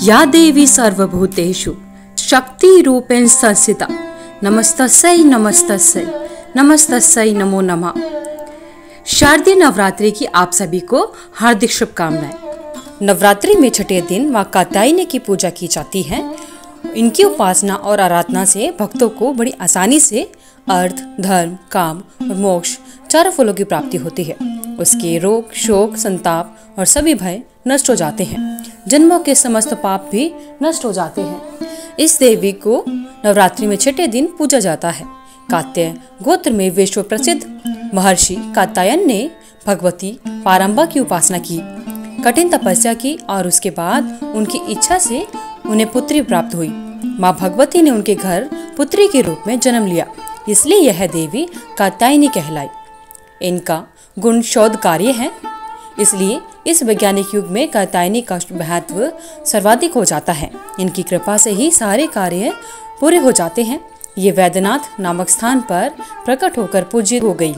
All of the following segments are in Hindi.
या देवी सर्वभूतेषु शक्ति रूपेण संस्थिता नमस्तस्यै नमस्तस्यै नमस्तस्यै नमो नमः। शारदीय नवरात्रि की आप सभी को हार्दिक शुभकामनाएं। नवरात्रि में छठे दिन माँ कात्यायनी की पूजा की जाती है। इनकी उपासना और आराधना से भक्तों को बड़ी आसानी से अर्थ, धर्म, काम और मोक्ष चारों फलों की प्राप्ति होती है। उसके रोग, शोक, संताप और सभी भय नष्ट हो जाते हैं। जन्मों के समस्त पाप भी नष्ट हो जाते हैं। इस देवी को नवरात्रि में छठे दिन पूजा जाता है। कात्यायन गोत्र में विश्व प्रसिद्ध महर्षि कात्यायन ने भगवती पारंबा की उपासना की, कठिन तपस्या की और उसके बाद उनकी इच्छा से उन्हें पुत्री प्राप्त हुई। माँ भगवती ने उनके घर पुत्री के रूप में जन्म लिया, इसलिए यह देवी कात्यायनी कहलाई। इनका गुण शोध कार्य है, इसलिए इस वैज्ञानिक युग में कात्यायनी का महत्व सर्वाधिक हो जाता है। इनकी कृपा से ही सारे कार्य पूरे हो जाते हैं। ये वैद्यनाथ नामक स्थान पर प्रकट होकर पूजित हो गई।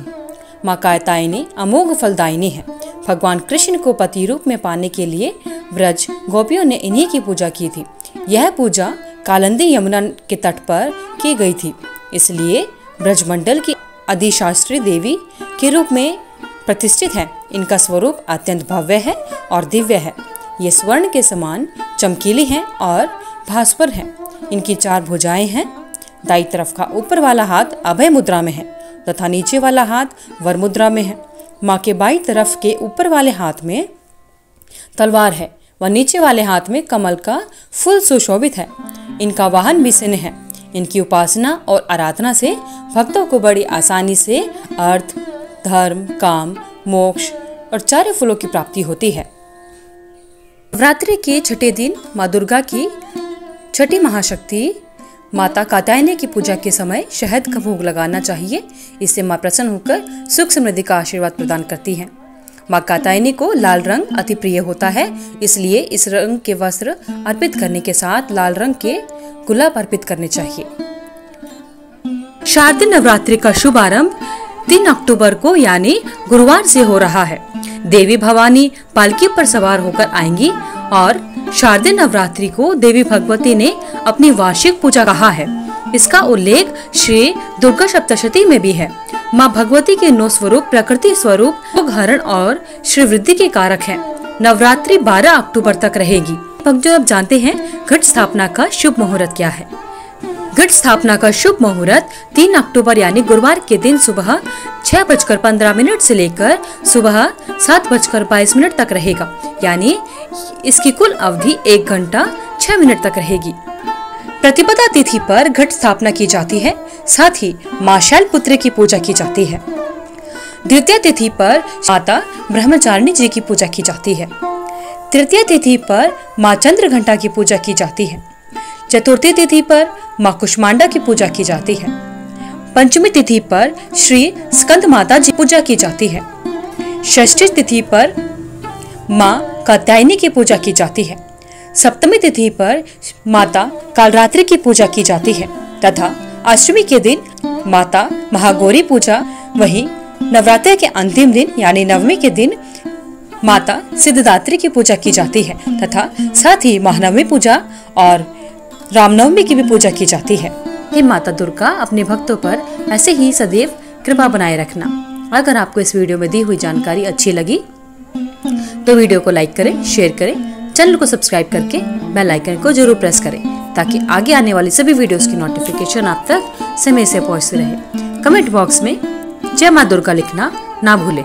माँ कात्यायनी अमोघ फलदायिनी है। भगवान कृष्ण को पति रूप में पाने के लिए ब्रज गोपियों ने इन्हीं की पूजा की थी। यह पूजा कालिंदी यमुना के तट पर की गई थी, इसलिए ब्रजमंडल की अधिशास्त्री देवी के रूप में प्रतिष्ठित है। इनका स्वरूप अत्यंत भव्य है और दिव्य है। ये स्वर्ण के समान चमकीली हैं और भास्वर हैं। इनकी 4 भुजाएं हैं। दाई तरफ का ऊपर वाला हाथ अभय मुद्रा में है तथा नीचे वाला हाथ वर मुद्रा में है। माँ के बाईं तरफ के ऊपर वाले हाथ में तलवार है व नीचे वाले हाथ में कमल का फूल सुशोभित है। इनका वाहन भी सिंह है। इनकी उपासना और आराधना से भक्तों को बड़ी आसानी से अर्थ, धर्म, काम, मोक्ष और 4 फलों की प्राप्ति होती है। नवरात्रि के छठे दिन माँ दुर्गा की छठी महाशक्ति माता कात्यायनी की पूजा के समय शहद का भोग लगाना चाहिए। इससे माँ प्रसन्न होकर सुख समृद्धि का आशीर्वाद प्रदान करती है। माँ कात्यायनी को लाल रंग अति प्रिय होता है, इसलिए इस रंग के वस्त्र अर्पित करने के साथ लाल रंग के गुलाब अर्पित करने चाहिए। शारदीय नवरात्रि का शुभारंभ 3 अक्टूबर को यानी गुरुवार से हो रहा है। देवी भवानी पालकी पर सवार होकर आएंगी और शारदीय नवरात्रि को देवी भगवती ने अपनी वार्षिक पूजा कहा है। इसका उल्लेख श्री दुर्गा सप्तशती में भी है। माँ भगवती के 9 स्वरूप प्रकृति स्वरूप, हरण और श्री वृद्धि के कारक हैं। नवरात्रि 12 अक्टूबर तक रहेगी। जो आप जानते हैं घट स्थापना का शुभ मुहूर्त क्या है। घट स्थापना का शुभ मुहूर्त 3 अक्टूबर यानी गुरुवार के दिन सुबह 6:15 से लेकर सुबह 7:22 तक रहेगा, यानी इसकी कुल अवधि 1 घंटा 6 मिनट तक रहेगी। प्रतिपदा तिथि पर घट स्थापना की जाती है, साथ ही मां शैलपुत्री की पूजा की जाती है। द्वितीय तिथि पर माता ब्रह्मचारिणी जी की पूजा की जाती है। तृतीय तिथि पर मां चंद्र घंटा की पूजा की जाती है। चतुर्थी तिथि पर मां कुष्मांडा की पूजा की जाती है। पंचमी तिथि पर श्री स्कंद माता जी पूजा की जाती है। षष्ठी तिथि पर मां कात्यायनी की पूजा की जाती है। सप्तमी तिथि पर माता कालरात्रि की पूजा की जाती है तथा अष्टमी के दिन माता महागौरी पूजा। वहीं नवरात्रि के अंतिम दिन यानी नवमी के दिन माता सिद्धदात्री की पूजा की जाती है तथा साथ ही महानवमी पूजा और रामनवमी की भी पूजा की जाती है। हे माता दुर्गा, अपने भक्तों पर ऐसे ही सदैव कृपा बनाए रखना। अगर आपको इस वीडियो में दी हुई जानकारी अच्छी लगी तो वीडियो को लाइक करें, शेयर करें, चैनल को सब्सक्राइब करके बेल आइकन को जरूर प्रेस करें ताकि आगे आने वाली सभी वीडियोस की नोटिफिकेशन आप तक समय से पहुंचती रहे। कमेंट बॉक्स में जय मां दुर्गा लिखना ना भूलें।